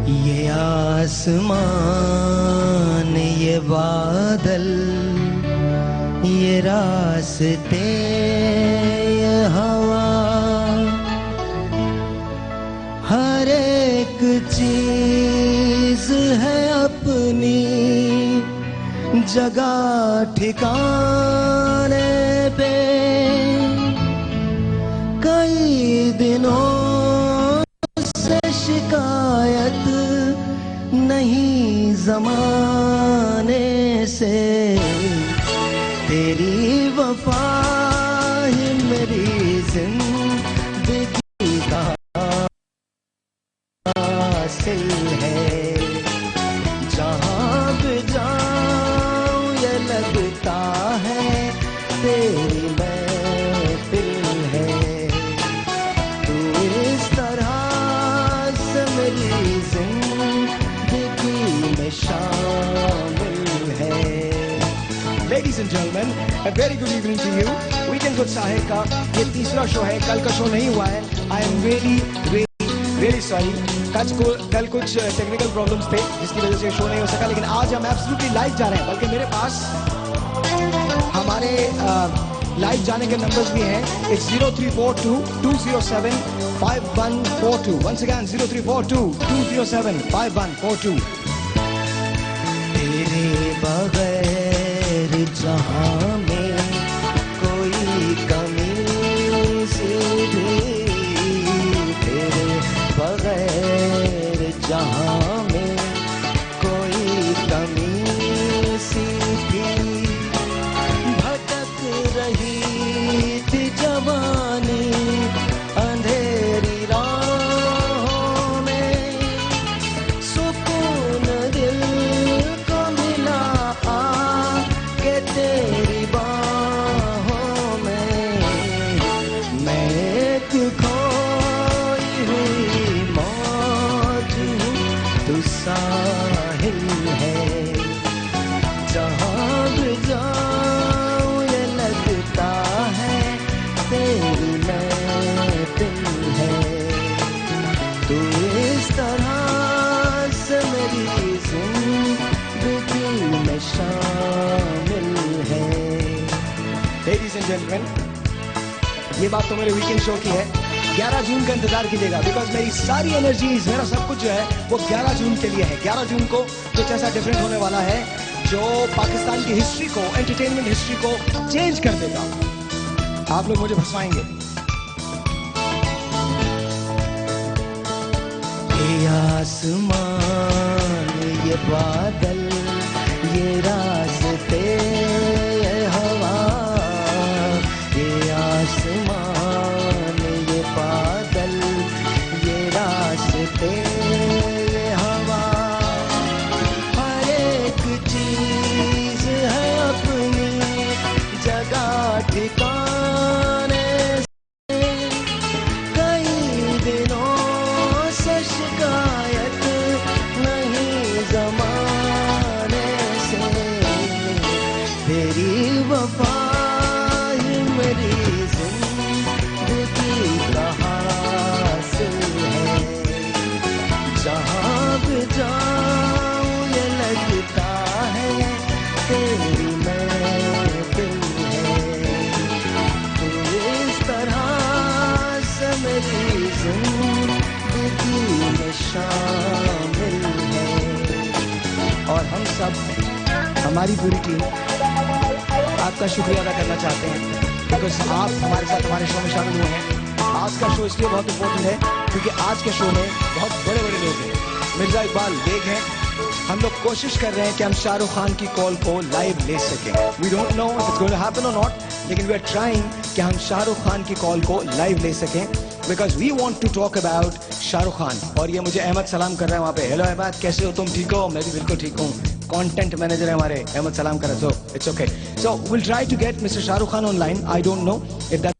یہ آسمان یہ بادل یہ راستے یہ ہوا ہر ایک چیز ہے اپنی جگہ ٹھکانے پہ کئی دنوں سے شکایت نہیں زمانے سے تیری وفا ہی میری زندگی کا حاصل ہے جہاں بھی جاؤں یہ لگتا ہے تیری محفل ہے تو اس طرح سے میری زندگی میں شامل ہے. Ladies and gentlemen, a very good evening to you. Weekends with Sahir کا یہ تیسرا شو ہے. کل کا شو نہیں ہوا ہے. I am really sorry. کل کچھ ٹیکنیکل پرابلمس تھے جس کی وجہ سے شو نہیں ہو سکا, لیکن آج ہم ایبسلیوٹلی لائیو جا رہے ہیں. بلکہ میرے پاس ہمارے لائیو جانے کے نمبرز بھی ہیں. It's 0342-207-5142. Once again 0342-207-5142. تیرے بغیر جہاں میں کوئی کمی سی بھی تیرے بغیر جہاں میں کوئی کمی سی تھی بھٹک رہی تھی جوانی اندھیری راہوں میں سکون دل کو ملا کہ تیری باہوں میں ایک کھوئی ہوئی موج ہوں تو ساحل ہے جہاں بھی جاؤں یہ لگتا ہے تیری محفل ہے تو اس طرح سے میری زندگی میں شامل ہے. Ladies and gentlemen, یہ بات تو میرے ویکینڈ شو کی ہے. 11 جون کا انتظار کیجیے گا بیکاز میری ساری انرجیز میرا سب کچھ جو ہے وہ 11 جون کے لیے ہے. 11 جون کو کچھ ایسا ڈفرینٹ ہونے والا ہے جو پاکستان کی ہسٹری کو, انٹرٹینمنٹ ہسٹری کو چینج کر دے گا. آپ لوگ مجھے پھنسوائیں گے. یہ آسمان یہ بادل یہ راستے یہ ہوا یہ آسمان یہ بادل یہ راستے یہ ہوا ہر ایک چیز ہے اپنی جگہ ٹھکانے سے کئی دنوں سے شکایت نہیں زمانے سے تیری وفا ہی میری زندگی کا حاصل ہے جہاں بھی جاؤں یہ لگتا ہے تیری محفل ہے تو اس طرح سے میری زندگی میں شامل ہے. اور ہم سب ہماری پوری ٹیم آپ کا شکریہ ادا کرنا چاہتے ہیں بیکاز آپ ہمارے ساتھ ہمارے شو میں شامل ہوئے ہیں. آج کا شو اس لیے بہت امپورٹنٹ ہے کیونکہ آج کے شو میں بہت بڑے بڑے لوگ ہیں. مرزا اقبال بیگ ہیں. ہم لوگ کوشش کر رہے ہیں کہ ہم شاہ رخ خان کی کال کو لائیو لے سکیں. We don't know if it's going to happen or not, لیکن وی آر ٹرائنگ کہ ہم شاہ رخ خان کی کال کو لائیو لے سکیں because we want to talk about Shah Rukh Khan. اور یہ مجھے احمد سلام کر رہے ہیں وہاں پہ. ہیلو احمد, کیسے ہو تم؟ ٹھیک ہو؟ میں بھی بالکل ٹھیک ہوں. کانٹینٹ مینیجر ہے ہمارے احمد سلام کر رہے. So it's okay. So we'll try to get mister Shah Rukh Khan online. I don't know of that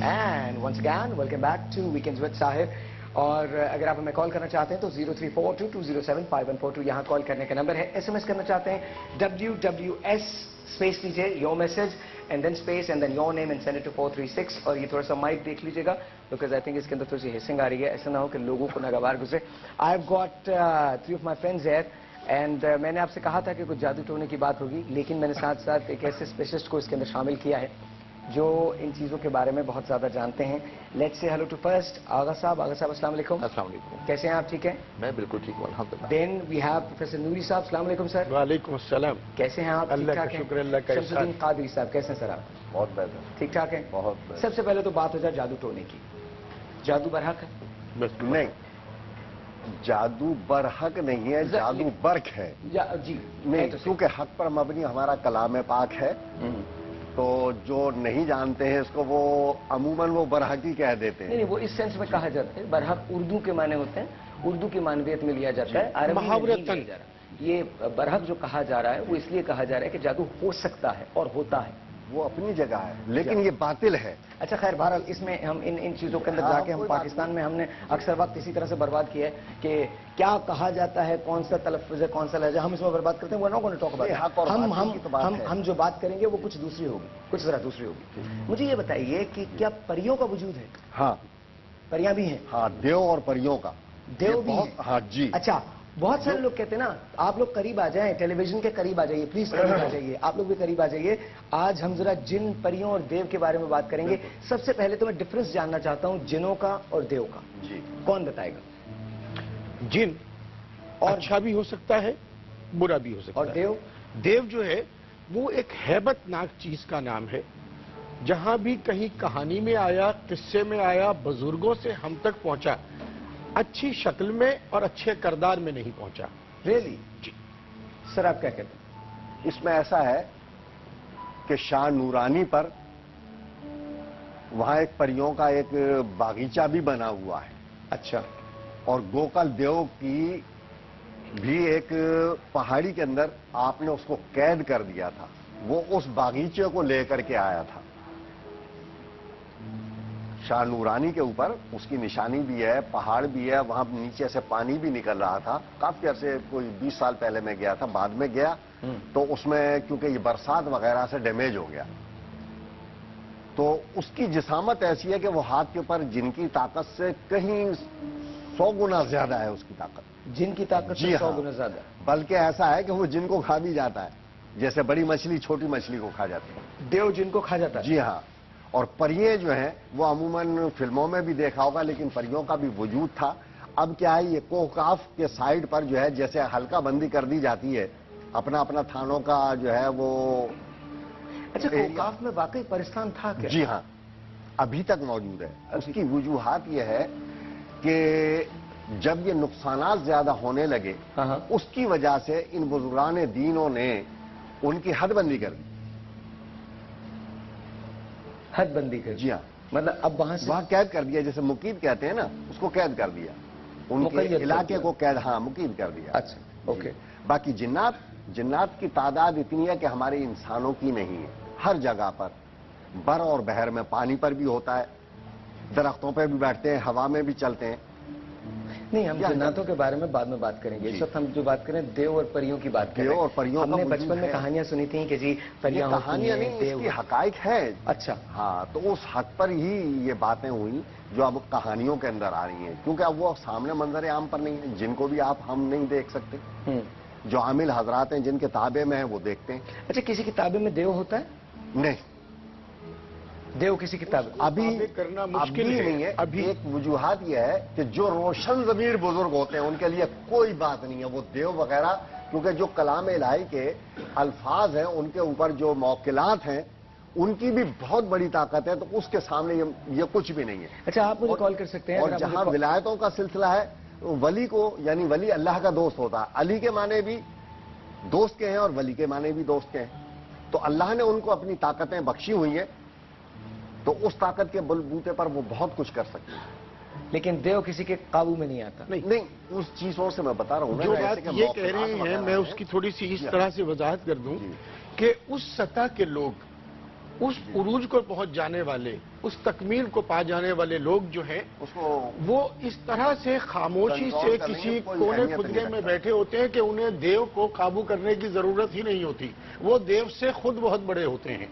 And once again, welcome back to Weekends with Sahir. اور اگر آپ ہمیں کال کرنا چاہتے ہیں تو 0342207514 یہاں کال کرنے کا نمبر ہے. ایس ایم ایس کرنا چاہتے ہیں WWS اسپیس لیجیے your message and then space and then your name and send it to 436. اور یہ تھوڑا سا مائک دیکھ لیجیے گا بیکاز آئی تھنک اس کے اندر تھوڑی سی ہیسنگ آ رہی ہے. ایسا نہ ہو کہ لوگوں کو ناگوار گزرے. I have got 3 of my friends here and میں نے آپ سے کہا تھا کہ کچھ جادو ٹونے کی بات ہوگی, لیکن میں نے ساتھ ساتھ ایک ایسے اسپیشلسٹ کو اس کے اندر شامل کیا ہے جو ان چیزوں کے بارے میں بہت زیادہ جانتے ہیں. Let's say hello to first آغا صاحب. آغا صاحب السلام علیکم. السلام علیکم. کیسے ہیں آپ؟ ٹھیک ہیں؟ میں بالکل ٹھیک ہوں الحمدللہ. دین وی ہیو پروفیسر نوری صاحب. السلام علیکم سر. وعلیکم السلام. کیسے ہیں آپ؟ اللہ کا شکر. اللہ کا شمس الدین قادری صاحب کیسے ہیں سر آپ؟ بہت بہتر. ٹھیک ٹھاک ہیں؟ بہت بہتر. سب سے پہلے تو بات ہو جائے جادو ٹونے کی. جادو برحق ہے؟ نہیں, جادو برحق نہیں ہے, جادو برق ہے. جی نہیں, کیونکہ حق پر مبنی ہمارا کلام پاک ہے, تو جو نہیں جانتے ہیں اس کو وہ عموماً وہ برحقی کہہ دیتے ہیں. نہیں, وہ اس سینس میں کہا جاتا ہے. برحق اردو کے معنی ہوتے ہیں, اردو کی معنویت میں لیا جاتا ہے, عربی میں نہیں لیا جا رہا. یہ برحق جو کہا جا رہا ہے وہ اس لیے کہا جا رہا ہے کہ جادو ہو سکتا ہے اور ہوتا ہے. وہ اپنی جگہ ہے لیکن یہ باطل ہے. اچھا خیر, بہرحال اس میں ہم ان چیزوں کے اندر جا کے ہم پاکستان میں ہم نے اکثر وقت اسی طرح سے برباد کیا ہے کہ کیا کہا جاتا ہے, کون سا تلفظ ہے, کون سا لہجہ, ہم اس میں برباد کرتے ہیں. ہم جو بات کریں گے وہ کچھ دوسری ہوگی, کچھ ذرا دوسری ہوگی. مجھے یہ بتائیے کہ کیا پریوں کا وجود ہے؟ ہاں, پریاں بھی ہیں. ہاں, دیو اور پریوں کا. دیو بھی ہیں. ہاں جی. اچھا, بہت سارے لوگ کہتے ہیں نا آپ لوگ قریب آ جائیں, ٹیلی ویژن کے قریب آ جائیے, پلیز قریب آ جائیے, آپ لوگ بھی قریب آ جائیے. آج ہم ذرا جن, پریوں اور دیو کے بارے میں بات کریں گے. سب سے پہلے تو میں ڈفرنس جاننا چاہتا ہوں جنوں کا اور دیو کا. جی, کون بتائے گا؟ جن اچھا بھی ہو سکتا ہے, برا بھی ہو سکتا ہے. اور دیو؟ دیو جو ہے وہ ایک ہیبت ناک چیز کا نام ہے. جہاں بھی کہیں کہانی میں آیا, قصے میں آیا, بزرگوں سے ہم تک پہنچا, اچھی شکل میں اور اچھے کردار میں نہیں پہنچا. ریلی؟ جی. سر آپ کیا کہتے ہیں؟ اس میں ایسا ہے کہ شاہ نورانی پر وہاں ایک پریوں کا ایک باغیچہ بھی بنا ہوا ہے. اچھا. اور گوکل دیو کی بھی ایک پہاڑی کے اندر آپ نے اس کو قید کر دیا تھا. وہ اس باغیچے کو لے کر کے آیا تھا. شاہ نورانی کے اوپر اس کی نشانی بھی ہے, پہاڑ بھی ہے, وہاں نیچے سے پانی بھی نکل رہا تھا. کافی عرصے, کوئی 20 سال پہلے میں گیا تھا, بعد میں گیا تو اس میں کیونکہ یہ برسات وغیرہ سے ڈیمیج ہو گیا, تو اس کی جسامت ایسی ہے کہ وہ ہاتھ کے اوپر جن کی طاقت سے کہیں 100 گنا زیادہ ہے اس کی طاقت. جن کی طاقت سے 100 گنا زیادہ؟ بلکہ ایسا ہے کہ وہ جن کو کھا بھی جاتا ہے, جیسے بڑی مچھلی چھوٹی مچھلی کو کھا جاتی ہے. دیو جن کو کھا جاتا ہے؟ جی ہاں. اور پریے جو ہیں وہ عموماً فلموں میں بھی دیکھا ہوگا, لیکن پریوں کا بھی وجود تھا. اب کیا ہے, یہ کوکاف کے سائیڈ پر جو ہے جیسے حلقہ بندی کر دی جاتی ہے, اپنا اپنا تھانوں کا جو ہے وہ. اچھا, کوکاف میں واقعی پرستان تھا کیا؟ جی ہاں, ابھی تک موجود ہے. اس کی وجوہات یہ ہے کہ جب یہ نقصانات زیادہ ہونے لگے, اس کی وجہ سے ان بزرگان دینوں نے ان کی حد بندی کر دی. حد بندی کر؟ جی ہاں. مطلب اب وہاں قید کر دیا, جیسے مقید کہتے ہیں نا, اس کو قید کر دیا. ان کے علاقے کو قید, ہاں, مقید کر دیا. اچھا, اوکے. باقی جنات کی تعداد اتنی ہے کہ ہمارے انسانوں کی نہیں ہے. ہر جگہ پر, بر اور بحر میں, پانی پر بھی ہوتا ہے, درختوں پہ بھی بیٹھتے ہیں, ہوا میں بھی چلتے ہیں. نہیں, ہم جناتوں کے بارے میں بعد میں بات کریں گے. اس وقت ہم جو بات کریں دیو اور پریوں کی بات کریں. دیو اور پریوں ہم نے بچپن میں کہانیاں سنی تھیں کہ جی پریاں ہوتی ہیں. کہانیاں نہیں, اس کی حقائق ہے. اچھا. ہاں, تو اس حق پر ہی یہ باتیں ہوئی جو اب کہانیوں کے اندر آ رہی ہیں, کیونکہ اب وہ سامنے منظر عام پر نہیں ہے. جن کو بھی ہم نہیں دیکھ سکتے, جو عامل حضرات ہیں جن کے تابع میں ہیں وہ دیکھتے ہیں. اچھا, کسی کتابیں میں دیو ہوتا ہے؟ نہیں, دیو کسی کتاب ابھی کرنا مشکل نہیں ہے. ابھی ایک وجوہات یہ ہے کہ جو روشن ضمیر بزرگ ہوتے ہیں ان کے لیے کوئی بات نہیں ہے وہ دیو وغیرہ, کیونکہ جو کلام الہی کے الفاظ ہیں ان کے اوپر جو موکلات ہیں ان کی بھی بہت بڑی طاقت ہے, تو اس کے سامنے یہ کچھ بھی نہیں ہے. اچھا, آپ مجھے کال کر سکتے ہیں. اور جہاں ولایتوں کا سلسلہ ہے, ولی کو یعنی ولی اللہ کا دوست ہوتا ہے. علی کے معنی بھی دوست کے ہیں اور ولی کے معنی بھی دوست کے ہیں. تو اللہ نے ان کو اپنی طاقتیں بخشی ہوئی ہیں, تو اس طاقت کے بلبوتے پر وہ بہت کچھ کر سکتے ہیں. لیکن دیو کسی کے قابو میں نہیں آتا. نہیں, اس چیزوں سے میں بتا رہا ہوں. جو بات یہ کہہ رہے ہیں, میں اس کی تھوڑی سی اس طرح سے وضاحت کر دوں کہ اس سطح کے لوگ, اس عروج کو پہنچ جانے والے، اس تکمیل کو پا جانے والے لوگ جو ہیں اس کو وہ اس طرح سے خاموشی سے کنٹرول کرنے کسی کی کوئی کونے اہمیت خدگے نہیں میں رکھتا۔ بیٹھے ہوتے ہیں کہ انہیں دیو کو قابو کرنے کی ضرورت ہی نہیں ہوتی، وہ دیو سے خود بہت بڑے ہوتے ہیں۔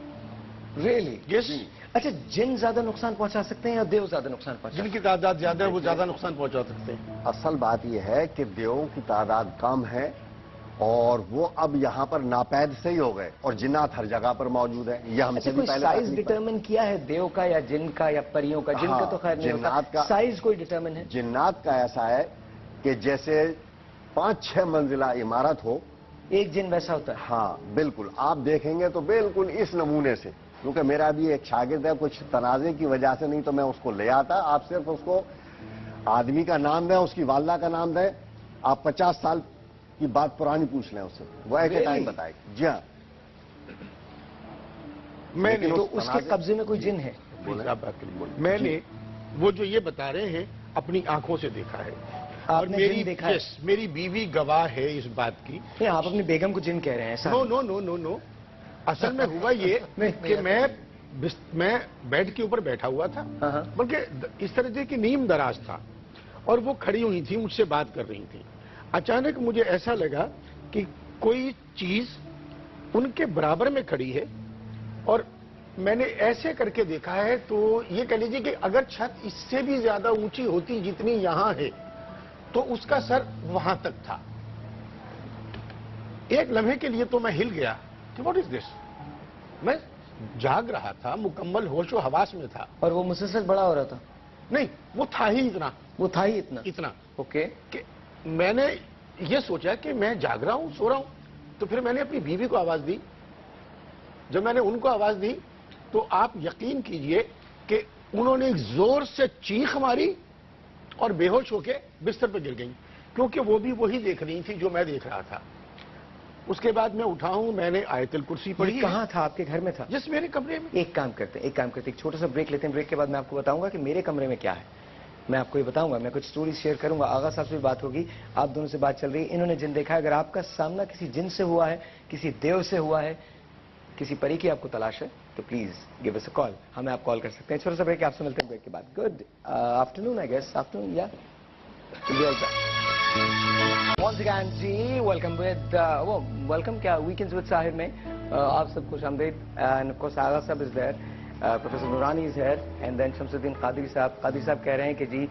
ریئلی؟ یس، اچھا، جن زیادہ نقصان پہنچا سکتے ہیں یا دیو زیادہ نقصان پہنچا جن کی تعداد زیادہ ہے وہ زیادہ نقصان پہنچا سکتے ہیں۔ اصل بات یہ ہے کہ دیووں کی تعداد کم ہے اور وہ اب یہاں پر ناپید سے ہی ہو گئے اور جنات ہر جگہ پر موجود ہیں۔ یہ ہم اچھا، سے بھی کوئی پہلے سائز تکلیف ہے۔ ڈٹرمن کیا ہے دیو کا یا جن کا یا پریوں کا؟ جن کا تو خیر نہیں جنات ہوتا، کا- سائز کوئی ڈٹرمن ہے؟ جنات کا ایسا ہے کہ جیسے 5-6 منزلہ عمارت ہو، ایک جن ویسا ہوتا ہے؟ ہاں بالکل، آپ دیکھیں گے تو بالکل اس نمونے سے، کیونکہ میرا بھی ایک شاگرد ہے، کچھ تنازع کی وجہ سے نہیں تو میں اس کو لے آتا۔ آپ صرف اس کو آدمی کا نام دیں، اس کی والدہ کا نام دیں، آپ 50 سال کی بات پرانی پوچھ لیں اس سے، وہ ایک Really؟ ٹائم بتائے گا۔ جی ہاں، میں لیکن نے تو اس کے قبضے میں کوئی جن ہے؟ میں نے وہ جو یہ بتا رہے ہیں اپنی آنکھوں سے دیکھا ہے، آپ اور نے میری جن دیکھا ہے؟ yes، میری بیوی گواہ ہے اس بات کی۔ نہیں، آپ اپنی بیگم کو جن کہہ رہے ہیں ایسا؟ نو نو نو نو نو، اصل میں ہوا یہ کہ میں بیڈ کے اوپر بیٹھا ہوا تھا، ہاں ہاں۔ بلکہ اس طرح سے کہ نیم دراز تھا، اور وہ کھڑی ہوئی تھی، مجھ سے بات کر رہی تھی۔ اچانک مجھے ایسا لگا کہ کوئی چیز ان کے برابر میں کھڑی ہے، اور میں نے ایسے کر کے دیکھا ہے تو یہ کہہ لیجیے کہ اگر چھت اس سے بھی زیادہ اونچی ہوتی جتنی یہاں ہے تو اس کا سر وہاں تک تھا۔ ایک لمحے کے لیے تو میں ہل گیا کہ واٹ از دس؟ میں جاگ رہا تھا، مکمل ہوش و حواس میں تھا۔ اور وہ مسلسل بڑا ہو رہا تھا؟ نہیں، وہ تھا ہی اتنا وہ تھا ہی اتنا؟ اتنا اوکے۔ کہ میں نے یہ سوچا کہ میں جاگ رہا ہوں، سو رہا ہوں۔ تو پھر میں نے اپنی بیوی کو آواز دی۔ جب میں نے ان کو آواز دی تو آپ یقین کیجئے کہ انہوں نے ایک زور سے چیخ ماری اور بے ہوش ہو کے بستر پہ گر گئیں، کیونکہ وہ بھی وہی دیکھ رہی تھی جو میں دیکھ رہا تھا۔ اس کے بعد میں اٹھا ہوں، میں نے آیت الکرسی پڑھی یہ کہاں تھا؟ آپ کے گھر میں تھا؟ جس میرے کمرے میں۔ ایک کام کرتے ہیں ایک چھوٹا سا بریک لیتے ہیں، بریک کے بعد میں آپ کو بتاؤں گا کہ میرے کمرے میں کیا ہے۔ میں آپ کو یہ بتاؤں گا، میں کچھ سٹوریز شیئر کروں گا، آغا صاحب سے بھی بات ہوگی، آپ دونوں سے بات چل رہی ہے، انہوں نے جن دیکھا ہے۔ اگر آپ کا سامنا کسی جن سے ہوا ہے، کسی دیو سے ہوا ہے، کسی پری کی آپ کو تلاش ہے تو پلیز گیو اس اے کال، ہمیں آپ کال کر سکتے ہیں۔ چھوٹا سا بریک، آپ سے ملتے ہیں بریک کے بعد۔ Good afternoon I guess, afternoon یا once again جی ویلکم کیا ویکنڈز ود ساحر میں آپ سب خوش آمدید۔ اینڈ آف کورس آغا صاحب از دیر، professor Noorani is here, and then شمس الدین قادری صاحب کہہ رہے ہیں کہ جی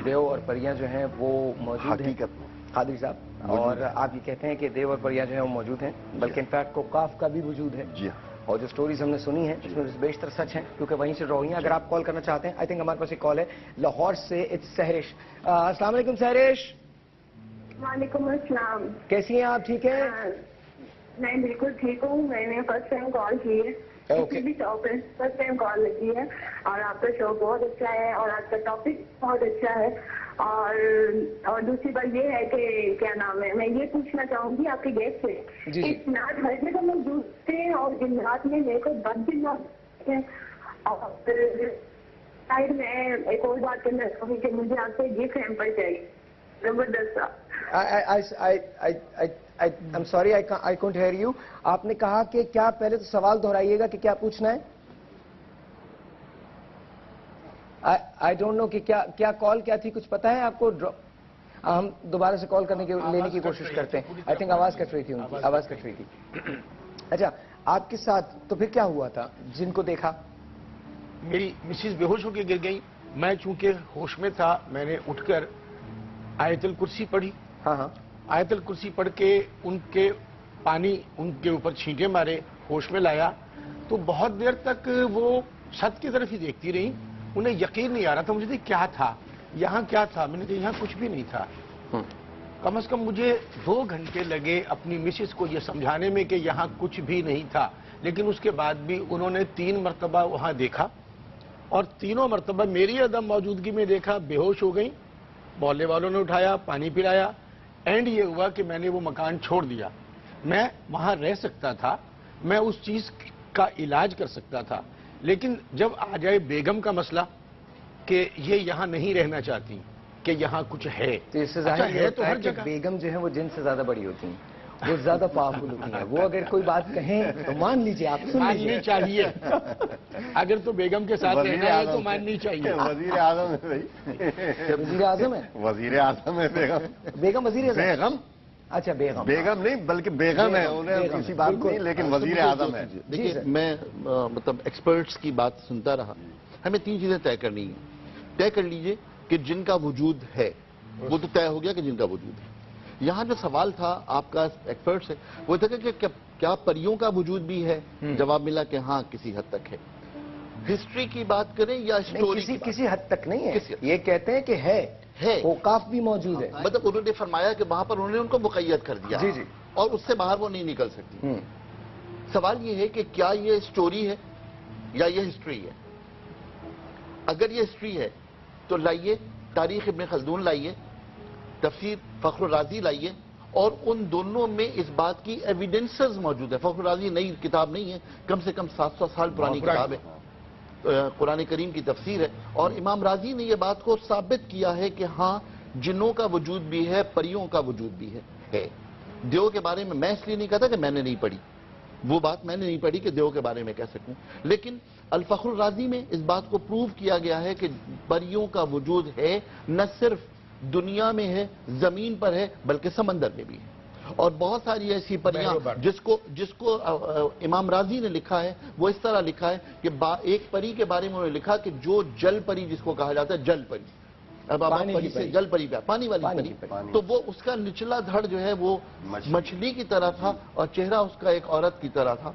دیو اور پریاں جو ہیں وہ موجود ہیں۔ حقیقت میں قادری صاحب، اور آپ یہ کہتے ہیں کہ دیو اور پریاں جو ہیں وہ موجود ہیں، بلکہ انفیکٹ کوکاف کا بھی وجود ہے۔ جی ہاں، اور جو سٹوریز ہم نے سنی ہیں اس میں بیشتر سچ ہیں، کیونکہ وہیں سے ڈرا ہوئی ہیں۔ اگر آپ کال کرنا چاہتے ہیں، آئی تھنک ہمارے پاس ایک کال ہے لاہور سے، اٹس سہرش۔ السلام علیکم سہرش، وعلیکم السلام۔ کیسی ہیں آپ؟ ٹھیک ہیں؟ میں بالکل ٹھیک ہوں، میں نے فرسٹ ٹائم کال کی ہے، Okay. کسی بھی شو پہ فرسٹ ٹائم کال لگی ہے، اور آپ کا شو بہت اچھا ہے اور آپ کا ٹاپک بہت اچھا ہے، اور دوسری بات یہ ہے کہ کیا نام ہے، میں یہ پوچھنا چاہوں گی آپ کے گیسٹ سے، جی۔ اس نات ہر جگہ موجود تھے اور جنات میں میرے کو 10 دن ہیں، اور شاید میں ایک اور بات کرنا چاہوں گی کہ مجھے آپ سے گفٹ ہیمپر چاہیے زبردست سا۔ I'm sorry, I couldn't hear you. آپ نے کہا کہ کیا، پہلے تو سوال دہرائیے گا کہ کیا پوچھنا ہے؟ I don't know کہ کیا کال کیا تھی، کچھ پتا ہے آپ کو؟ ہم دوبارہ سے کال کرنے لینے کی کوشش کرتے ہیں۔ آئی تھنک آواز کٹ رہی تھی، ان کی آواز کٹ رہی تھی۔ اچھا، آپ کے ساتھ تو پھر کیا ہوا تھا جن کو دیکھا؟ میری مسز بے ہوش ہو کے گر گئی، میں چونکہ ہوش میں تھا، میں نے اٹھ کر آیت الکرسی پڑھی۔ ہاں ہاں۔ آیت الکرسی پڑھ کے ان کے پانی ان کے اوپر چھینٹے مارے، ہوش میں لایا، تو بہت دیر تک وہ چھت کی طرف ہی دیکھتی رہی، انہیں یقین نہیں آ رہا تھا مجھے کیا تھا، یہاں کیا تھا۔ میں نے کہا یہاں کچھ بھی نہیں تھا۔ کم از کم مجھے 2 گھنٹے لگے اپنی مسز کو یہ سمجھانے میں کہ یہاں کچھ بھی نہیں تھا، لیکن اس کے بعد بھی انہوں نے 3 مرتبہ وہاں دیکھا، اور تینوں مرتبہ میری عدم موجودگی میں دیکھا، بے ہوش ہو گئی، محلے والوں نے اٹھایا، پانی پلایا، اینڈ یہ ہوا کہ میں نے وہ مکان چھوڑ دیا۔ میں وہاں رہ سکتا تھا، میں اس چیز کا علاج کر سکتا تھا، لیکن جب آ جائے بیگم کا مسئلہ کہ یہ یہاں نہیں رہنا چاہتی، کہ یہاں کچھ ہے، تو اس سے ظاہر اچھا یہ تو ہوتا ہے ہر کہ جگہ بیگم جو ہے وہ جن سے زیادہ بڑی ہوتی ہیں، وہ زیادہ پاورفل ہوتی ہیں. وہ اگر کوئی بات کہیں تو مان لیجیے, آپ سن ماننی لیجیے. چاہیے. اگر تو بیگم کے ساتھ رہنا ہے تو ماننی چاہیے. وزیر اعظم ہے بھائی. وزیر اعظم ہے, وزیر اعظم ہے بیگم. بیگم وزیر اعظم. بیگم اچھا بیگم. بیگم نہیں بلکہ بیگم ہے, انہیں کسی بات نہیں, لیکن وزیر اعظم ہے. دیکھیے میں مطلب ایکسپرٹس کی بات سنتا رہا. ہمیں 3 چیزیں طے کرنی ہیں. طے کر لیجئے کہ جن کا وجود ہے, وہ تو طے ہو گیا کہ جن کا وجود ہے. یہاں جو سوال تھا آپ کا ایکسپرٹ سے, وہ تھا کہ کیا پریوں کا وجود بھی ہے؟ جواب ملا کہ ہاں کسی حد تک ہے. ہسٹری کی بات کریں یا اسٹوری, کسی حد تک نہیں ہے, یہ کہتے ہیں کہ ہے, اوقاف بھی موجود ہے. مطلب انہوں نے فرمایا کہ وہاں پر انہوں نے ان کو مقید کر دیا, جی جی, اور اس سے باہر وہ نہیں نکل سکتی. سوال یہ ہے کہ کیا یہ اسٹوری ہے یا یہ ہسٹری ہے؟ اگر یہ ہسٹری ہے تو لائیے تاریخ ابن خلدون لائیے, تفسیر فخر الرازی لائیے, اور ان دونوں میں اس بات کی ایویڈنسز موجود ہے. فخر الرازی نئی کتاب نہیں ہے, کم سے کم 700 سال پرانی کتاب ہے, قرآن کریم کی تفسیر ہے. اور امام رازی نے یہ بات کو ثابت کیا ہے کہ ہاں جنوں کا وجود بھی ہے, پریوں کا وجود بھی ہے. دیو کے بارے میں اس لیے نہیں کہتا کہ میں نے نہیں پڑھی, وہ بات میں نے نہیں پڑھی کہ دیو کے بارے میں کہہ سکوں, لیکن الفخر الرازی میں اس بات کو پروو کیا گیا ہے کہ پریوں کا وجود ہے, نہ صرف دنیا میں ہے, زمین پر ہے, بلکہ سمندر میں بھی ہے. اور بہت ساری ایسی پریاں جس کو امام رازی نے لکھا ہے, وہ اس طرح لکھا ہے کہ ایک پری کے بارے میں انہوں نے لکھا کہ جو جل پری جس کو کہا جاتا ہے, جل پری, اب آپ پری سے جل پری پہ, پانی والی پری, تو وہ اس کا نچلا دھڑ جو ہے وہ مچھلی کی طرح تھا اور چہرہ اس کا ایک عورت کی طرح تھا.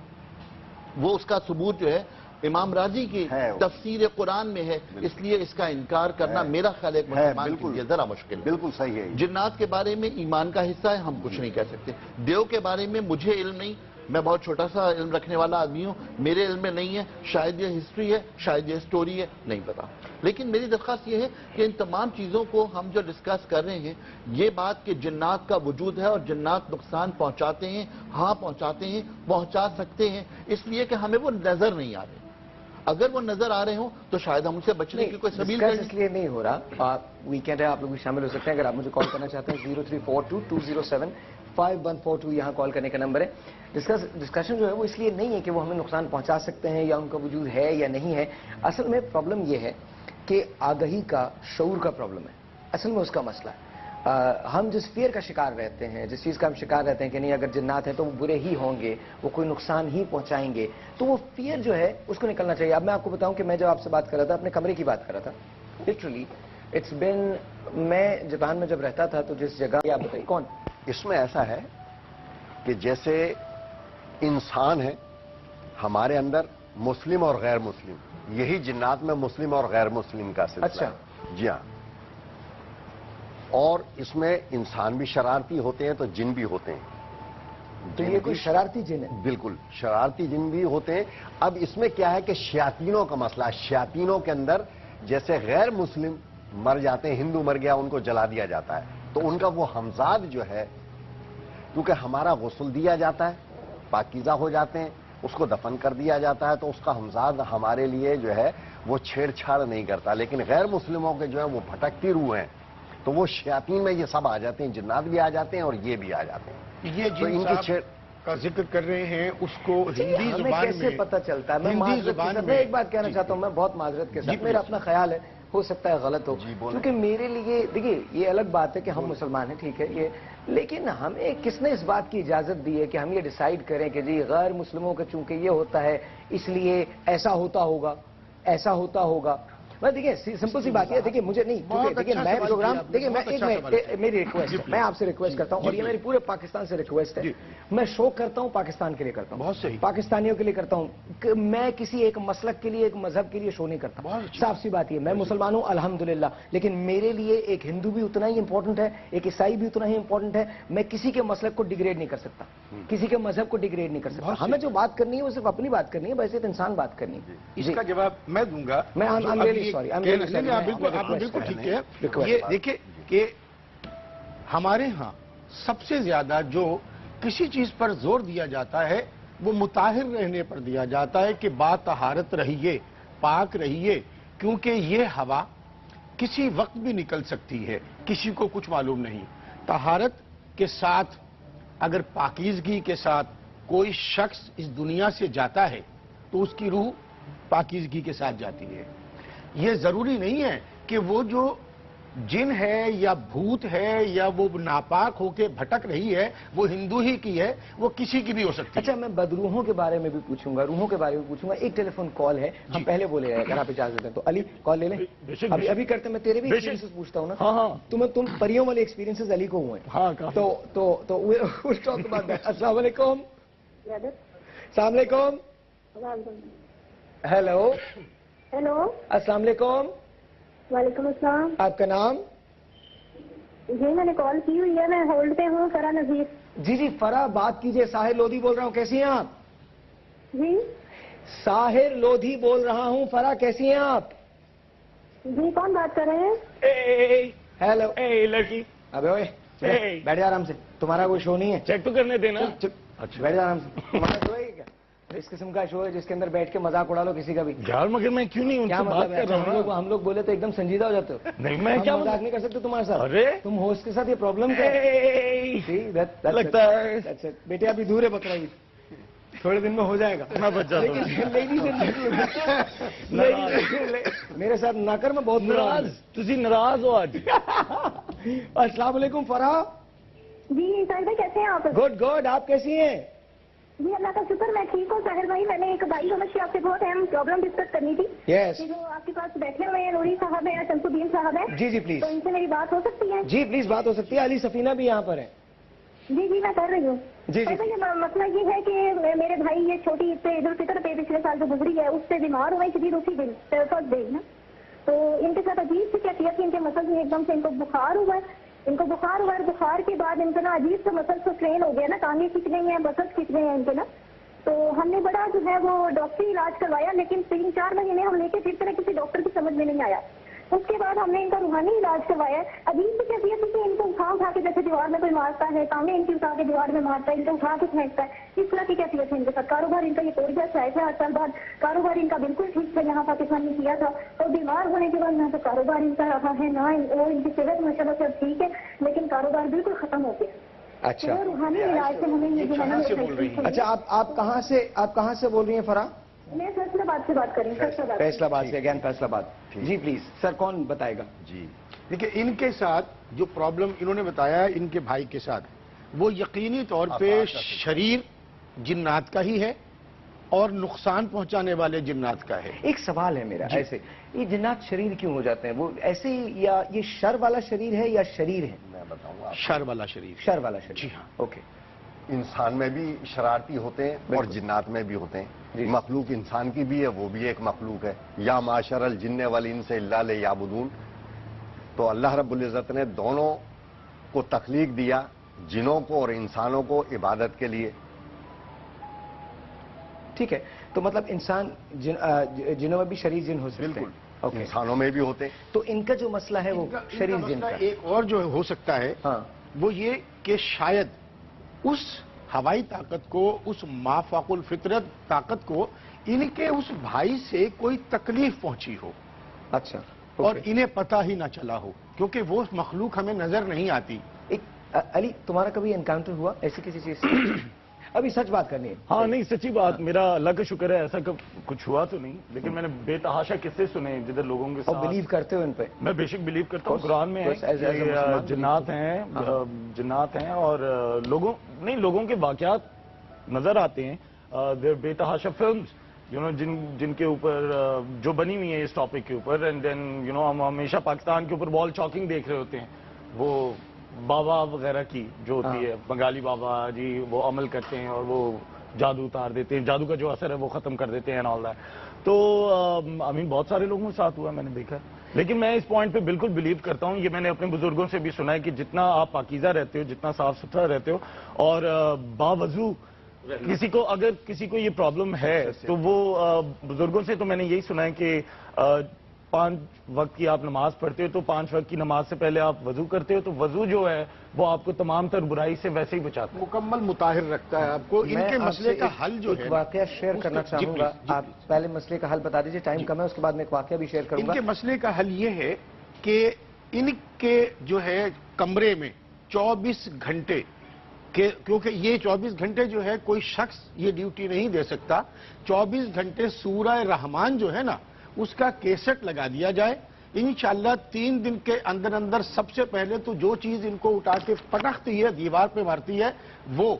وہ اس کا ثبوت جو ہے امام رازی کی تفسیر قرآن میں ہے, اس لیے اس کا انکار کرنا میرا خیال ایک مسلمان کے لیے ذرا مشکل ہے. بالکل صحیح ہے. جنات کے بارے میں ایمان کا حصہ ہے, ہم کچھ نہیں کہہ سکتے. دیو کے بارے میں مجھے علم نہیں, میں بہت چھوٹا سا علم رکھنے والا آدمی ہوں, میرے علم میں نہیں ہے. شاید یہ ہسٹری ہے, شاید یہ سٹوری ہے, نہیں پتا. لیکن میری درخواست یہ ہے کہ ان تمام چیزوں کو ہم جو ڈسکس کر رہے ہیں, یہ بات کہ جنات کا وجود ہے اور جنات نقصان پہنچاتے ہیں, ہاں پہنچاتے ہیں, پہنچا سکتے ہیں, اس لیے کہ ہمیں وہ نظر نہیں آ رہے. اگر وہ نظر آ رہے ہوں تو شاید ہم ان سے بچنے کی کوئی سبیل کریں. اس لیے نہیں ہو رہا. ویکینڈ ہے, آپ لوگ بھی شامل ہو سکتے ہیں. اگر آپ مجھے کال کرنا چاہتے ہیں 034220754142 یہاں کال کرنے کا نمبر ہے. ڈسکشن جو ہے وہ اس لیے نہیں ہے کہ وہ ہمیں نقصان پہنچا سکتے ہیں یا ان کا وجود ہے یا نہیں ہے. اصل میں پرابلم یہ ہے کہ آگہی کا, شعور کا پرابلم ہے. اصل میں اس کا مسئلہ ہے. ہم جس فیئر کا شکار رہتے ہیں, جس چیز کا ہم شکار رہتے ہیں کہ نہیں اگر جنات ہیں تو وہ برے ہی ہوں گے, وہ کوئی نقصان ہی پہنچائیں گے, تو وہ فیئر جو ہے اس کو نکلنا چاہیے. اب میں آپ کو بتاؤں کہ میں جب آپ سے بات کر رہا تھا, اپنے کمرے کی بات کر رہا تھا, لٹرلی اٹس بین, میں جاپان میں جب رہتا تھا تو جس جگہ, آپ بتائیے کون. اس میں ایسا ہے کہ جیسے انسان ہے, ہمارے اندر مسلم اور غیر مسلم, یہی جنات میں مسلم اور غیر مسلم کا سلسلہ. اچھا. جی ہاں. اور اس میں انسان بھی شرارتی ہوتے ہیں تو جن بھی ہوتے ہیں. تو یہ کوئی شرارتی جن ہے؟ بالکل شرارتی جن بھی ہوتے ہیں. اب اس میں کیا ہے کہ شیاطینوں کا مسئلہ ہے. شیاطینوں کے اندر جیسے غیر مسلم مر جاتے ہیں, ہندو مر گیا ان کو جلا دیا جاتا ہے, تو ان کا وہ ہمزاد جو ہے, کیونکہ ہمارا غسل دیا جاتا ہے, پاکیزہ ہو جاتے ہیں, اس کو دفن کر دیا جاتا ہے, تو اس کا ہمزاد ہمارے لیے جو ہے وہ چھیڑ چھاڑ نہیں کرتا. لیکن غیر مسلموں کے جو ہے وہ بھٹکتی روح ہیں, تو وہ شیاطین میں یہ سب آ جاتے ہیں, جنات بھی آ جاتے ہیں اور یہ بھی آ جاتے ہیں. یہ جن صاحب کا ذکر کر رے ہیں اس کو ہندی زبان میں کیسے پتہ چلتا ہے؟ میں ایک بات کہنا چاہتا ہوں, میں بہت معذرت کے ساتھ, میرا اپنا خیال ہے, ہو سکتا ہے غلط ہو, کیونکہ میرے لیے دیکھیے یہ الگ بات ہے کہ ہم مسلمان ہیں, ٹھیک ہے یہ, لیکن ہمیں کس نے اس بات کی اجازت دی ہے کہ ہم یہ ڈیسائیڈ کریں کہ جی غیر مسلموں کا چونکہ یہ ہوتا ہے اس لیے ایسا ہوتا ہوگا, ایسا ہوتا ہوگا. میں دیکھیں سمپل سی بات ہے, دیکھیں مجھے نہیں, دیکھیں میں پروگرام, دیکھیں میں میری ریکویسٹ ہے, میں آپ سے ریکویسٹ کرتا ہوں, اور یہ میری پورے پاکستان سے ریکویسٹ ہے, میں شو کرتا ہوں پاکستان کے لیے کرتا ہوں, بہت صحیح, پاکستانیوں کے لیے کرتا ہوں, میں کسی ایک مسلک کے لیے, ایک مذہب کے لیے شو نہیں کرتا. صاف سی بات یہ, میں مسلمان ہوں الحمدللہ, لیکن میرے لیے ایک ہندو بھی اتنا ہی امپورٹنٹ ہے, ایک عیسائی بھی اتنا ہی امپورٹنٹ ہے. میں کسی کے مسلک کو ڈیگریڈ نہیں کر سکتا, کسی کے مذہب کو ڈیگریڈ نہیں کر سکتا. ہمیں جو بات کرنی ہے وہ صرف اپنی بات کرنی ہے, ویسے انسان بات کرنی ہے. اس کا جواب میں دوں گا. میں بالکل ٹھیک ہے. یہ دیکھیں کہ ہمارے ہاں سب سے زیادہ جو کسی چیز پر زور دیا جاتا ہے وہ مطہر رہنے پر دیا جاتا ہے کہ با طہارت رہیے, پاک رہیے, کیونکہ یہ ہوا کسی وقت بھی نکل سکتی ہے, کسی کو کچھ معلوم نہیں. طہارت کے ساتھ اگر پاکیزگی کے ساتھ کوئی شخص اس دنیا سے جاتا ہے تو اس کی روح پاکیزگی کے ساتھ جاتی ہے. یہ ضروری نہیں ہے کہ وہ جو جن ہے یا بھوت ہے یا وہ ناپاک ہو کے بھٹک رہی ہے وہ ہندو ہی کی ہے، وہ کسی کی بھی ہو سکتی ہے. اچھا میں بدروحوں کے بارے میں بھی پوچھوں گا، روحوں کے بارے میں پوچھوں گا. ایک ٹیلی فون کال ہے، ہم پہلے بولے ہیں اگر آپ اجازت دیں تو. علی کال لے لیں. ابھی کرتے میں تیرے بھی ایکسپیرینسز پوچھتا ہوں نا. ہاں تم پریوں والے ایکسپیرینسز علی کو ہوئے ہیں. ہاں تو السلام علیکم. السلام علیکم. ہیلو. ہیلو. السلام علیکم. وعلیکم السلام. آپ کا نام؟ جی میں نے کال کی ہوئی ہے، میں ہولڈ پہ ہوں. فرا نذیر. جی فرا بات کیجئے. ساحر لودھی بول رہا ہوں، کیسی ہیں آپ؟ جی ساحر لودھی بول رہا ہوں. فرا کیسی ہیں آپ؟ جی کون بات کر رہے ہیں؟ ہیلو. لڑکی ابے اوئے بیٹھ جا آرام سے. تمہارا کوئی شو نہیں ہے. چیک تو کرنے دینا. بیٹھ جا آرام سے. تمہارا شو ہے کیا؟ اس قسم کا شو ہے جس کے اندر بیٹھ کے مذاق اڑا لو کسی کا بھی. یار مگر میں کیوں نہیں ان کیا سے مطلب بات ہے؟ کر رہا ہوں. ہم لوگ بولے تو ایک دم سنجیدہ ہو جاتے ہو. نہیں میں کیا مذاق نہیں کر سکتے تمہارے ساتھ. ارے تم ہوسٹ کے ساتھ یہ پرابلم کیا ہے؟ لگتا ہے بیٹے ابھی دور ہے بکرا عید، تھوڑے دن میں ہو جائے گا. میں بچ جاتا میرے ساتھ نہ کر، میں بہت ناراض. تسی ناراض ہو آج. السلام علیکم فرا. جی ساحر بھائی کیسے ہیں آپ؟ گڈ. آپ کیسی ہیں؟ جی اللہ کا شکر میں ٹھیک ہوں. ساحر بھائی میں نے ایک بھائی سمجھ کے آپ سے بہت اہم پرابلم ڈسکس کرنی تھی. یس. جو آپ کے پاس بیٹھے ہوئے ہیں نوری صاحب ہیں یا شمس الدین صاحب ہیں. جی پلیز. تو ان سے میری بات ہو سکتی ہے؟ جی پلیز بات ہو سکتی ہے. علی سفینہ بھی یہاں پر ہے. جی میں کر رہی ہوں. جی مسئلہ یہ ہے کہ میرے بھائی یہ چھوٹی عید پہ عید الفطر پہ پچھلے سال جو گزری ہے اس سے بیمار ہوئے شدید اسی دن فرسٹ ڈے نا. تو ان کے ساتھ عجیب سی کیفیت تھی. ان کے مسل میں ایک دم سے ان کو بخار ہوا ہے. اور بخار کے بعد ان کو نا عجیب سے مسل سے ٹرین ہو گیا نا، ٹانگیں کھینچ رہی ہیں، مسل کھینچ رہے ہیں ان کے نا. تو ہم نے بڑا جو ہے وہ ڈاکٹری علاج کروایا، لیکن 3-4 مہینے ہم لے کے پھر طرح کسی ڈاکٹر کی سمجھ میں نہیں آیا. اس کے بعد ہم نے ان کا روحانی علاج کروایا. عجیب سی کیفیت ہے کہ ان کو اٹھا کے جیسے دیوار میں کوئی مارتا ہے، ٹانگیں ان کی اٹھا کے دیوار میں مارتا ہے، ان کو اٹھا کے پھینکتا ہے. اس طرح کی کیفیت ہے ان کے ساتھ. کاروبار ان کا یہ توڑ گیا. 8 سال بعد کاروبار ان کا بالکل ٹھیک تھا، یہاں پاکستان میں کیا تھا. اور بیمار ہونے کے بعد نہ تو کاروبار ان کا رہا ہے، نہ وہ ان کی صحت ماشاء اللہ سب ٹھیک ہے، لیکن کاروبار بالکل ختم ہو گیا. اچھا روحانی علاج سے ہمیں یہ جو ہے نا. اچھا آپ کہاں سے بول رہی ہیں فرا؟ میں فیصلہ آباد سے بات کریں. فیصلہ آباد سے. اگین فیصلہ آباد. جی پلیز سر کون بتائے گا؟ جی دیکھیں ان کے ساتھ جو پرابلم انہوں نے بتایا ہے ان کے بھائی کے ساتھ، وہ یقینی طور پہ شریر جنات کا ہی ہے اور نقصان پہنچانے والے جنات کا ہے. ایک سوال ہے میرا ایسے، یہ جنات شریر کیوں ہو جاتے ہیں؟ وہ ایسے ہی یا یہ شر والا شریر ہے یا شریر ہے؟ میں بتاؤں گا. شر والا شریر. شر والا شریر. جی ہاں. اوکے. انسان میں بھی شرارتی ہوتے ہیں اور جنات میں بھی ہوتے ہیں. مخلوق انسان کی بھی ہے، وہ بھی ایک مخلوق ہے. یا معاشر الجن والانس الا لیعبدون. تو اللہ رب العزت نے دونوں کو تخلیق دیا، جنوں کو اور انسانوں کو عبادت کے لیے. ٹھیک ہے. تو مطلب انسان جنوں میں بھی شریر جن ہو سکتے ہیں. بالکل. انسانوں میں بھی ہوتے ہیں. تو ان کا جو مسئلہ ہے وہ شریر جن کا. ایک اور جو ہو سکتا ہے وہ یہ کہ شاید اس ہوائی طاقت کو، اس مافاق الفطرت طاقت کو ان کے اس بھائی سے کوئی تکلیف پہنچی ہو. اچھا. اور انہیں پتہ ہی نہ چلا ہو، کیونکہ وہ مخلوق ہمیں نظر نہیں آتی. علی تمہارا کبھی انکاؤنٹر ہوا ایسی کسی چیز سے؟ ابھی سچ بات کرنی ہے. ہاں نہیں سچی بات، میرا اللہ کا شکر ہے ایسا کچھ ہوا تو نہیں، لیکن میں نے بے تحاشا قصے سنے جدھر لوگوں کے ساتھ. اور بلیو کرتے ہو ان پہ؟ میں بے شک بلیو کرتا ہوں. قرآن میں جنات ہیں اور لوگوں کے واقعات نظر آتے ہیں. بے تحاشا فلمز جن کے اوپر جو بنی ہوئی ہیں اس ٹاپک کے اوپر. اینڈ دین ہم ہمیشہ پاکستان کے اوپر وال چاکنگ دیکھ رہے ہوتے ہیں. وہ بابا وغیرہ کی جو ہوتی ہے، بنگالی بابا جی، وہ عمل کرتے ہیں اور وہ جادو اتار دیتے ہیں، جادو کا جو اثر ہے وہ ختم کر دیتے ہیں. تو بہت سارے لوگوں کے ساتھ ہوا، میں نے دیکھا. لیکن میں اس پوائنٹ پہ بالکل بلیو کرتا ہوں، یہ میں نے اپنے بزرگوں سے بھی سنا ہے کہ جتنا آپ پاکیزہ رہتے ہو، جتنا صاف ستھرا رہتے ہو اور باوضو اگر کسی کو یہ پرابلم ہے تو وہ بزرگوں سے تو میں نے یہی سنا ہے کہ 5 وقت کی آپ نماز پڑھتے ہو تو 5 وقت کی نماز سے پہلے آپ وضو کرتے ہو، تو وضو جو ہے وہ آپ کو تمام تر برائی سے ویسے ہی بچاتا ہے، مکمل مطہر رکھتا ہے آپ کو. ان کے مسئلے کا حل جو ہے، ایک واقعہ شیئر کرنا چاہوں گا. آپ پہلے مسئلے کا حل بتا دیجئے، ٹائم کم ہے، اس کے بعد میں ایک واقعہ بھی شیئر کروں گا. ان کے مسئلے کا حل یہ ہے کہ ان کے جو ہے کمرے میں 24 گھنٹے کہ کیونکہ یہ 24 گھنٹے جو ہے کوئی شخص یہ ڈیوٹی نہیں دے سکتا. 24 گھنٹے سورہ رحمان جو ہے نا اس کا کیسٹ لگا دیا جائے. انشاءاللہ 3 دن کے اندر اندر سب سے پہلے تو جو چیز ان کو اٹھا کے پٹکتی ہے دیوار پہ مارتی ہے وہ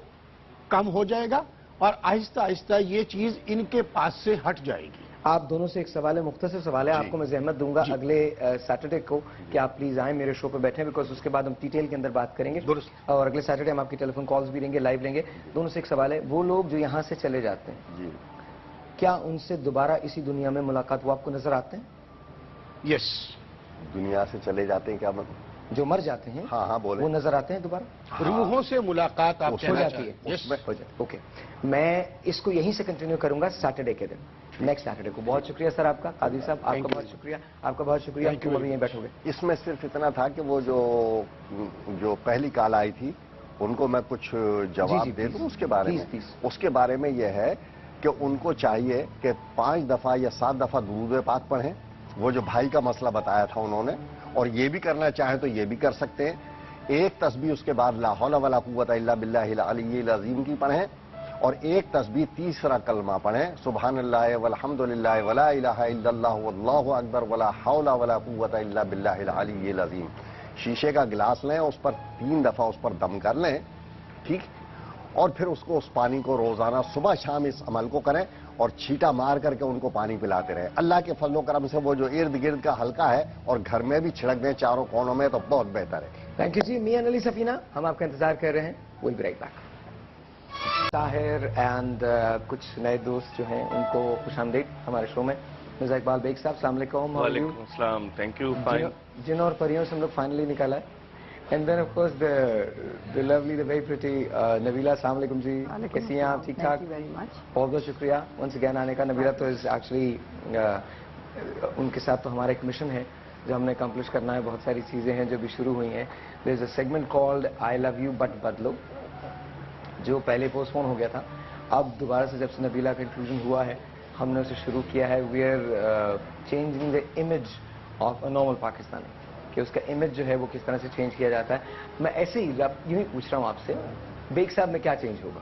کم ہو جائے گا اور آہستہ آہستہ یہ چیز ان کے پاس سے ہٹ جائے گی. آپ دونوں سے ایک سوال ہے, مختصر سوال ہے, آپ کو میں زحمت دوں گا اگلے سیٹرڈے کو کہ آپ پلیز آئیں میرے شو پہ بیٹھیں, بیکاز اس کے بعد ہم ڈیٹیل کے اندر بات کریں گے اور اگلے سیٹرڈے ہم آپ کی ٹیلی فون کالز بھی لیں گے, لائیو لیں گے. دونوں سے ایک سوال ہے, وہ لوگ جو یہاں سے چلے جاتے ہیں کیا ان سے دوبارہ اسی دنیا میں ملاقات وہ آپ کو نظر آتے ہیں؟ یس. دنیا سے چلے جاتے ہیں کیا مطلب؟ جو مر جاتے ہیں ہاں بولیں. وہ نظر آتے ہیں دوبارہ؟ روحوں سے ملاقات آپ ہو کہنا جاتی چاہتے ہے. ہیں. ہو جاتی. اوکے, میں اس کو یہیں سے کنٹینیو کروں گا سیٹرڈے کے دن, نیکسٹ سیٹرڈے کو. بہت شکریہ سر آپ کا, قادری صاحب آپ کا بہت شکریہ, آپ کا بہت شکریہ. تم ابھی یہیں بیٹھو گے. اس میں صرف اتنا تھا کہ وہ جو پہلی کال آئی تھی ان کو میں کچھ جواب دے دوں اس کے بارے میں. اس کے بارے میں یہ ہے کہ ان کو چاہیے کہ 5 دفعہ یا 7 دفعہ درود پاک پڑھیں, وہ جو بھائی کا مسئلہ بتایا تھا انہوں نے, اور یہ بھی کرنا چاہیں تو یہ بھی کر سکتے ہیں. ایک تسبیح اس کے بعد لا حول ولا قوت الا باللہ العلی العظیم کی پڑھیں, اور ایک تسبیح تیسرا کلمہ پڑھیں سبحان اللہ والحمد للہ ولا الہ الا اللہ واللہ اکبر ولا حول ولا قوت الا باللہ العلی العظیم. شیشے کا گلاس لیں, اس پر 3 دفعہ اس پر دم کر لیں, ٹھیک, اور پھر اس کو اس پانی کو روزانہ صبح شام اس عمل کو کریں اور چھیٹا مار کر کے ان کو پانی پلاتے رہیں. اللہ کے فضل و کرم سے وہ جو ارد گرد کا حلقہ ہے اور گھر میں بھی چھڑک دیں چاروں کونوں میں تو بہت بہتر ہے. تھینک یو جی. میاں علی سفینہ, ہم آپ کا انتظار کر رہے ہیں. We'll be right back. Tahir and کچھ نئے دوست جو ہیں ان کو خوش آمدید ہمارے شو میں. مرزا اقبال بیگ صاحب السلام علیکم. وعلیکم السلام. Thank you. فائن. جن اور پریوں سے ہم لوگ فائنلی نکالا ہے. And then of course the lovely, the very pretty Nabeela. السلام علیکم جی, کیسی ہیں آپ؟ ٹھیک ٹھاک. بہت بہت شکریہ ونس اگین آنے کا. نبیلہ تو از ایکچولی ان کے ساتھ تو ہمارا ایک مشن ہے جو ہم نے اکمپلش کرنا ہے. بہت ساری چیزیں ہیں جو بھی شروع ہوئی ہیں. There is a segment called I love you but بدلو, جو پہلے پوسٹ پون ہو گیا تھا. اب دوبارہ سے جب سے نبیلہ کا انکلوژن ہوا ہے ہم نے اسے شروع کیا ہے. We are changing the image of a normal Pakistani, کہ اس کا امیج جو ہے وہ کس طرح سے چینج کیا جاتا ہے. میں ایسے ہی یوں ہی پوچھ رہا ہوں آپ سے, بیگ صاحب میں کیا چینج ہوگا؟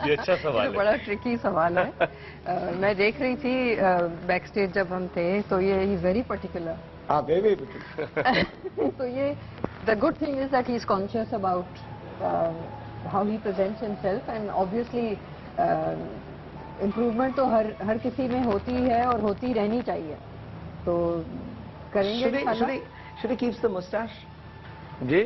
یہ اچھا سوال ہے, بڑا ٹرکی سوال ہے. میں دیکھ رہی تھی بیک سٹیج جب ہم تھے تو یہ ہی ویری پرٹیکولر. ہاں ویری پرٹیکولر. تو یہ the good thing is that he is conscious about how he presents himself, and obviously improvement تو ہر کسی میں ہوتی ہے اور ہوتی رہنی چاہیے. تو کریں گے. should he keeps the mustache? G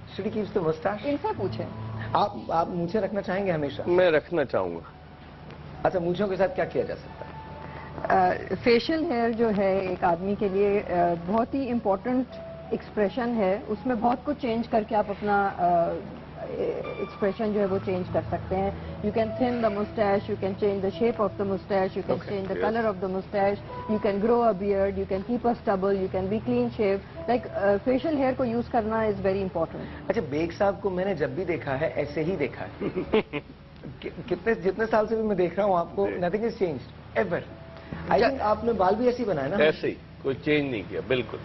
should he keeps the mustache? ان سے پوچھیں. آپ مونچھیں رکھنا چاہیں گے ہمیشہ؟ میں رکھنا چاہوں گا. اچھا, مونچھوں کے ساتھ کیا کیا جا سکتا ہے؟ فیشل ہیئر جو ہے ایک آدمی کے لیے بہت ہی امپورٹنٹ ایکسپریشن ہے. اس میں بہت کچھ چینج کر کے آپ اپنا ایکسپریشن جو ہے وہ چینج کر سکتے ہیں. You can thin the moustache, you can change the shape of the moustache, you can change the colour of the moustache, you can grow a beard, you can keep a stubble, you can be clean shave. Like facial hair کو use کرنا is very important. اچھا, بیگ صاحب کو میں نے جب بھی دیکھا ہے ایسے ہی دیکھا ہے. جتنے سال سے بھی میں دیکھ رہا ہوں آپ کو, nothing is changed ever. I think آپ نے بال بھی ایسے ہی بنایا نا؟ ایسے ہی, کوئی چینج نہیں کیا. بالکل.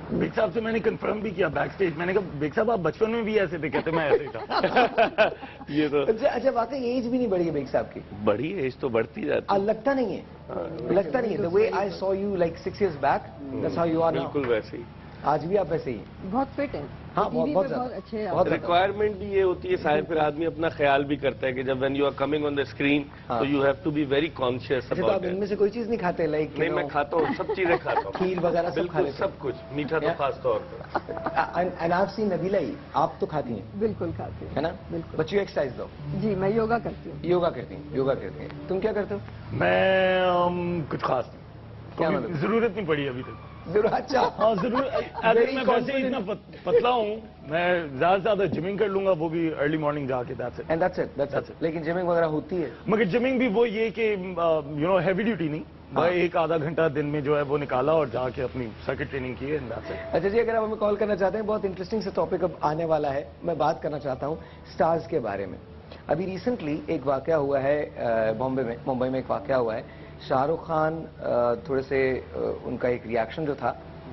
بیگ صاحب سے میں نے کنفرم بھی کیا بیک سٹیج. میں نے کہا بیگ صاحب آپ بچپن میں بھی ایسے تھے؟ کہتے میں ایسے ہی تھا. یہ تو اچھا, واقعی ایج بھی نہیں بڑھی ہے بیگ صاحب کی؟ بڑی ایج تو بڑھتی جاتی. لگتا نہیں ہے, لگتا نہیں ہے. the way I saw you like 6 years back, that's how you are now. بالکل ویسے ہی. آج بھی آپ ایسے ہی. بہت فٹ ہے. ہاں, بہت اچھے. ریکوائرمنٹ بھی یہ ہوتی ہے صاحب, پھر آدمی اپنا خیال بھی کرتا ہے کہ جب when you are coming on the screen تو you have to be very conscious. اچھا, تو آپ ان میں سے کوئی چیز نہیں کھاتے؟ لائک نہیں, میں کھاتا ہوں, سب چیزیں کھاتا ہوں. کھیر وغیرہ سب کھا بالکل لیتے سب کچھ, میٹھا تو خاص طور پر. اینڈ آپ سی نبیلہ ہی, آپ تو کھاتی ہیں؟ بالکل کھاتی ہے نا. بالکل. بچوں ایکسرسائز دو. جی میں یوگا کرتی ہوں. یوگا کرتی ہیں, یوگا کرتی ہیں. تم کیا کرتے ہو؟ میں کچھ خاص کیا نہیں, مطلب؟ ضرورت نہیں پڑی ابھی تک. ضرور. اچھا, ہاں ضرور. اگر میں ویسے ہی اتنا پتلا ہوں, میں زیادہ سے زیادہ جمنگ کر لوں گا, وہ بھی ارلی مارننگ جا کے. that's it. لیکن جمنگ وغیرہ ہوتی ہے؟ مگر جمنگ بھی وہ یہ کہ ہیوی ڈیوٹی نہیں, ایک آدھا گھنٹہ دن میں جو ہے وہ نکالا اور جا کے اپنی سرکٹ ٹریننگ کی ہے. اچھا جی, اگر آپ ہمیں کال کرنا چاہتے ہیں, بہت انٹرسٹنگ سے ٹاپک اب آنے والا ہے. میں بات کرنا چاہتا ہوں سٹارز کے بارے میں. ابھی ریسنٹلی ایک واقعہ ہوا ہے ممبئی میں ایک واقعہ ہوا ہے. شاہ رخ خان تھوڑے سے ان کا ایک ریاکشن جو تھا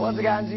Once again, ji,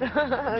So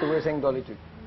So we're saying Dolly to you.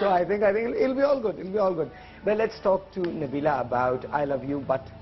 So I think it'll be all good. It'll be all good. Well, let's talk to Nabila about I Love You But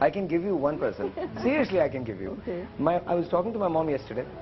I can give you one person. Seriously, I can give you. Okay. I was talking to my mom yesterday.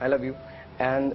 I love you. And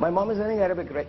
My mom is learning Arabic right.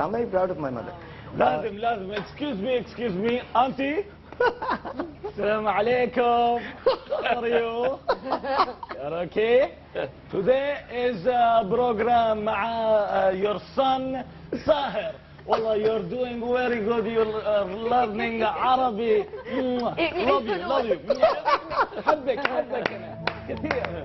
I'm very proud of my mother. لازم excuse me auntie. السلام عليكم. How are you? You're okay? Today is a program مع your son Sahir. والله you're doing very good. You're learning عربي. love you. حبك أنا كثير.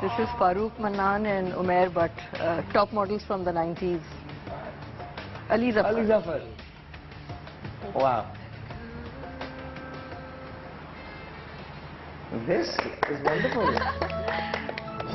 This is Farooq Mannan and Umair Butt, top models from the 90s. Ali Zafar. Ali Zafar. Wow. This is wonderful.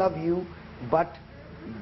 Love You But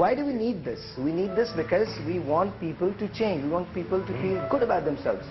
Why do we need this? We need this because we want people to change. We want people to feel good about themselves.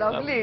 Lovely.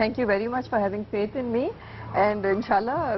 thank you very much for having faith in me, and inshallah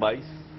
22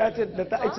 That's it. It's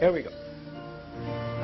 here we go.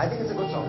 I think it's a good song.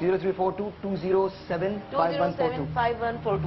0342207542।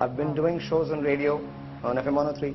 I've been doing shows on radio on FM 103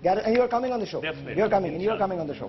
and you are coming on the show. You are coming, and you are coming on the show.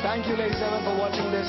Thank you ladies and gentlemen for watching this.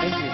thank you।